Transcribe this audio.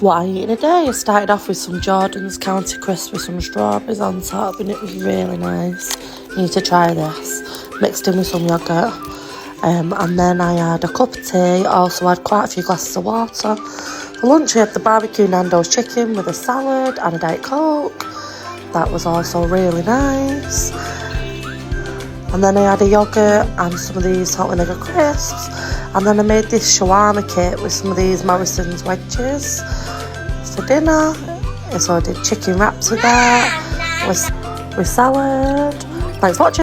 What I eat in a day, I started off with some Jordan's County Crisp with some strawberries on top, and it was really nice. You need to try this. Mixed in with some yoghurt. And then I had a cup of tea, also had quite a few glasses of water. For lunch I had the barbecue Nando's chicken with a salad and a Diet Coke. That was also really nice. And then I had a yoghurt and some of these salt and vinegar crisps. And then I made this shawarma kit with some of these Morrison's wedges for dinner. So I did chicken wraps with that, with salad. Thanks for watching.